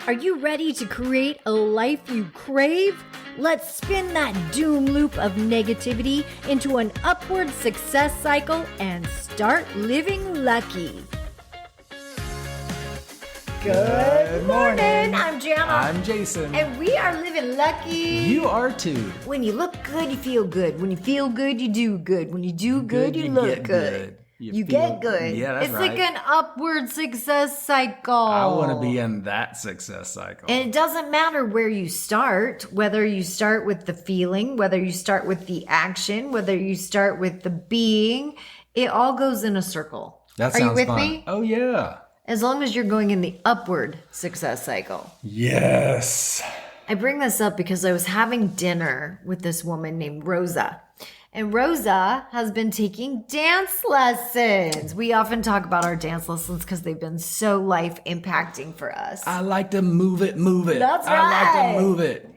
Are you ready to create a life you crave? Let's spin that doom loop of negativity into an upward success cycle and start living lucky. Good morning. I'm Jana. I'm Jason. And we are living lucky. You are too. When you look good, you feel good. When you feel good, you do good. When you do good, you look get good. You get good. Yeah, that's it's right. It's like an upward success cycle. I want to be in that success cycle. And it doesn't matter where you start, whether you start with the feeling, whether you start with the action, whether you start with the being, it all goes in a circle. That sounds Are you with fun. me? Oh, yeah. As long as you're going in the upward success cycle. Yes. I bring this up because I was having dinner with this woman named Rosa. And Rosa has been taking dance lessons. We often talk about our dance lessons because they've been so life impacting for us. I like to move it. That's right. I like to move it.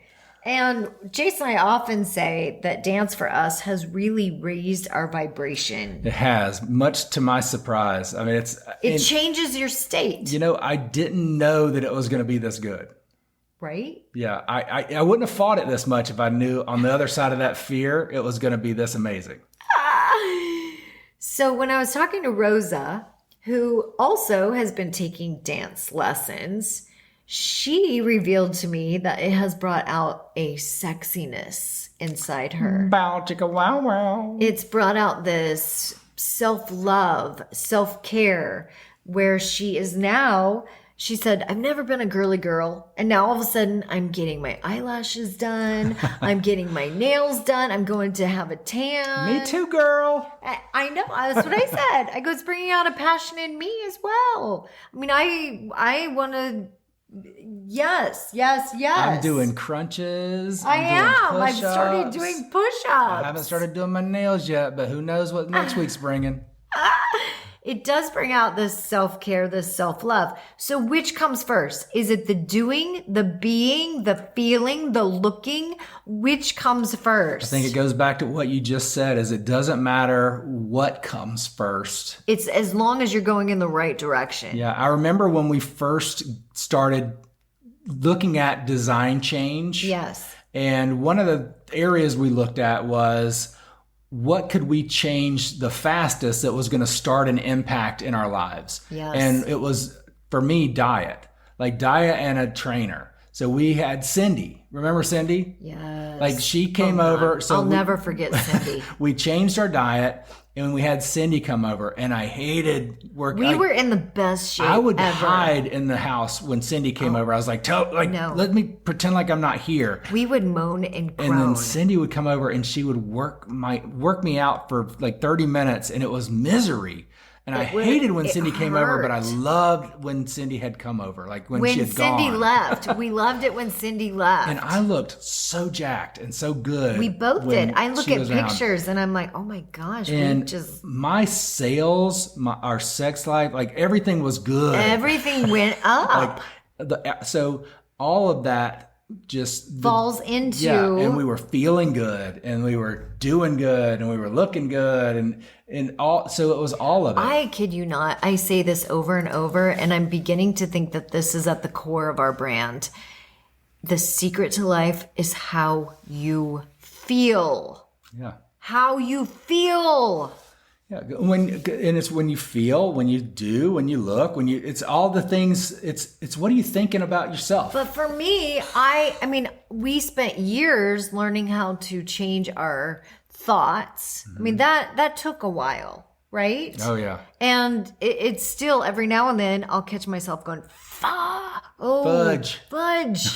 And Jason and I often say that dance for us has really raised our vibration. It has, much to my surprise. I mean, it changes your state. You know, I didn't know that it was going to be this good. Right? Yeah, I wouldn't have fought it this much if I knew on the other side of that fear, it was going to be this amazing. So when I was talking to Rosa, who also has been taking dance lessons, she revealed to me that it has brought out a sexiness inside her. Bow, chicka, wow, wow. It's brought out this self-love, self-care, where she is now... She said, I've never been a girly girl. And now all of a sudden, I'm getting my eyelashes done. I'm getting my nails done. I'm going to have a tan. Me too, girl. I know. That's what I said. I go, it's bringing out a passion in me as well. I mean, I want to... Yes. I'm doing crunches. I've started doing push-ups. I haven't started doing my nails yet, but who knows what next week's bringing. It does bring out this self-care, this self-love. So which comes first? Is it the doing, the being, the feeling, the looking? Which comes first? I think it goes back to what you just said, is it doesn't matter what comes first. It's as long as you're going in the right direction. Yeah, I remember when we first started looking at design change. Yes. And one of the areas we looked at was, what could we change the fastest that was going to start an impact in our lives? Yes. And it was, for me, diet. Like diet and a trainer. So we had Cindy. Remember Cindy? Yes. Like she came over. So I'll never forget Cindy. We changed our diet and we had Cindy come over, and I hated work. We were in the best shape I would ever. hide in the house when Cindy came over. I was like, no. Let me pretend like I'm not here. We would moan and groan. And then Cindy would come over and she would work me out for like 30 minutes, and it was misery. And I hated when Cindy came over, but I loved when Cindy had come over, like when she had gone. When Cindy left. We loved it when Cindy left. And I looked so jacked and so good. We both did. I look at pictures and I'm like, oh my gosh. And my sales, our sex life, like everything was good. Everything went up. So all of that just falls into. Yeah, and we were feeling good and we were doing good and we were looking good and all, so it was all of it. I kid you not. I say this over and over, and I'm beginning to think that this is at the core of our brand. The secret to life is how you feel. Yeah. How you feel. Yeah, it's when you feel, when you do, when you look, it's all the things. It's what are you thinking about yourself? But for me, I mean, we spent years learning how to change our thoughts. Mm-hmm. I mean, that took a while, right? Oh yeah. And it's still every now and then I'll catch myself going, fudge,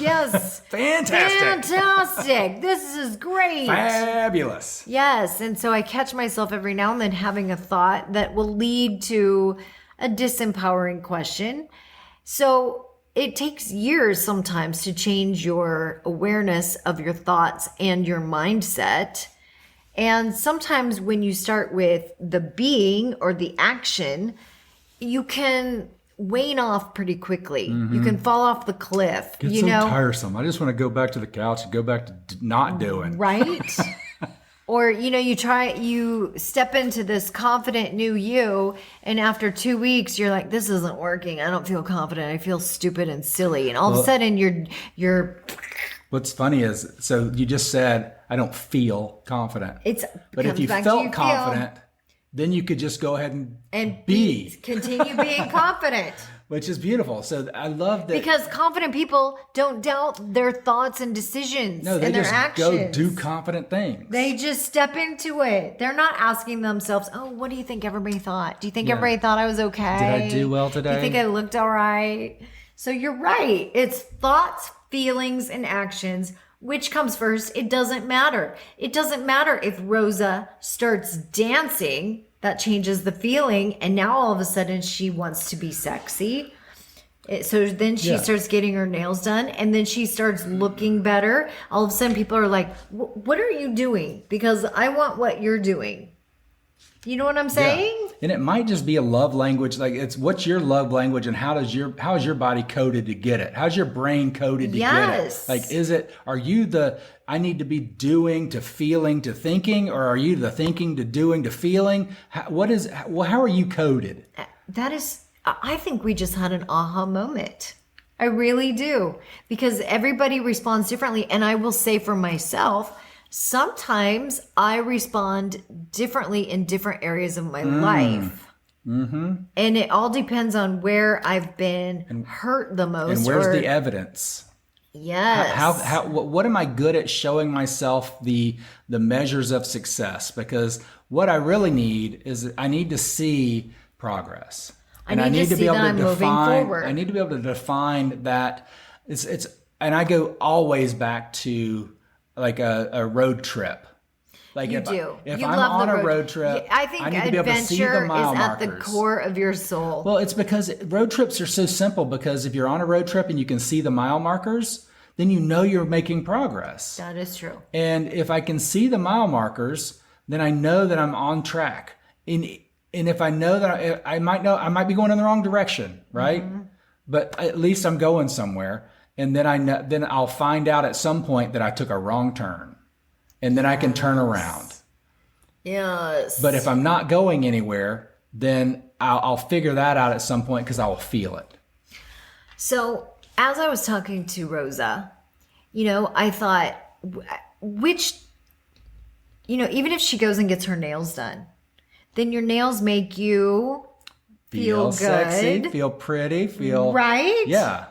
yes. Fantastic. This is great. Fabulous. Yes. And so I catch myself every now and then having a thought that will lead to a disempowering question. So it takes years sometimes to change your awareness of your thoughts and your mindset. And sometimes when you start with the being or the action, you can wane off pretty quickly. Mm-hmm. You can fall off the cliff. It's so tiresome. I just want to go back to the couch and go back to not doing. Right? Or, you step into this confident new you, and after 2 weeks, you're like, this isn't working. I don't feel confident. I feel stupid and silly. And all of a sudden, you're. What's funny is, so you just said, I don't feel confident. But if you felt confident, then you could just go ahead and be. Continue being confident. Which is beautiful. So I love that. Because confident people don't doubt their thoughts and decisions and their actions. No, they just go do confident things. They just step into it. They're not asking themselves, oh, what do you think everybody thought? Do you think everybody thought I was okay? Did I do well today? Do you think I looked all right? So you're right. It's thoughts, feelings, and actions. Which comes first? It doesn't matter. It doesn't matter if Rosa starts dancing. That changes the feeling. And now all of a sudden she wants to be sexy. So then she starts getting her nails done. And then she starts looking better. All of a sudden people are like, what are you doing? Because I want what you're doing. You know what I'm saying? Yeah. And it might just be a love language. Like, it's what's your love language, and how is your body coded to get it? How's your brain coded to get it? Like, are you the I need to be doing to feeling to thinking, or are you the thinking to doing to feeling? How are you coded? I think we just had an aha moment. I really do. Because everybody responds differently. And I will say for myself, sometimes I respond differently in different areas of my life. Mm-hmm. And it all depends on where I've been hurt the most. And where's the evidence? Yes. What am I good at showing myself the measures of success? Because what I really need is I need to see progress. I need to be able to define. I need to be able to define that it's. And I go always back to like a road trip. Like if I'm on a road trip, I think I need to be able to see the mile markers. At the core of your soul. Well, it's because road trips are so simple, because if you're on a road trip and you can see the mile markers, then you know you're making progress. That is true. And if I can see the mile markers, then I know that I'm on track. And if I know that I might be going in the wrong direction, right? Mm-hmm. But at least I'm going somewhere. And then I'll find out at some point that I took a wrong turn. And then I can turn around. Yes. But if I'm not going anywhere, then I'll figure that out at some point, because I will feel it. So as I was talking to Rosa, I thought, even if she goes and gets her nails done, then your nails make you feel good. Sexy, feel pretty, feel... Right? Yeah.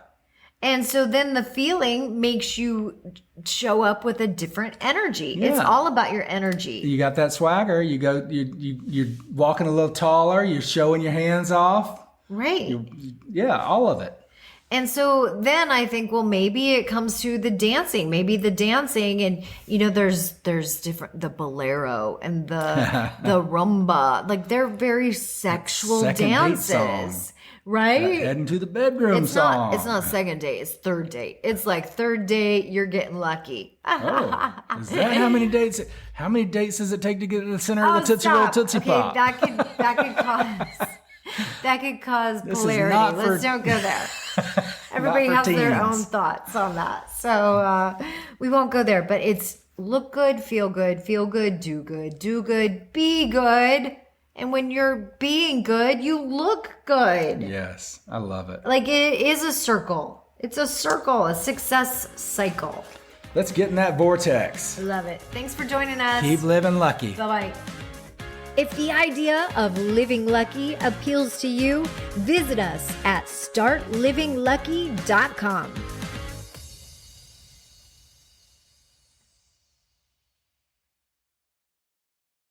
And so then the feeling makes you show up with a different energy. Yeah. It's all about your energy. You got that swagger. You're walking a little taller. You're showing your hands off. Right. All of it. And so then I think, well, maybe it comes to the dancing. Maybe the dancing, and there's different, the bolero and the rumba. Like, they're very sexual dances. Right? Heading to the bedroom song. It's not second date. It's third date. It's like third date, you're getting lucky. Is that how many dates? How many dates does it take to get to the center of the Tootsie Roll Tootsie Pop? That could cause polarity. Let's don't go there. Everybody has their own thoughts on that. So we won't go there. But it's look good, feel good, do good, be good. And when you're being good, you look good. Yes, I love it. Like, it is a circle. It's a circle, a success cycle. Let's get in that vortex. I love it. Thanks for joining us. Keep living lucky. Bye-bye. If the idea of living lucky appeals to you, visit us at startlivinglucky.com.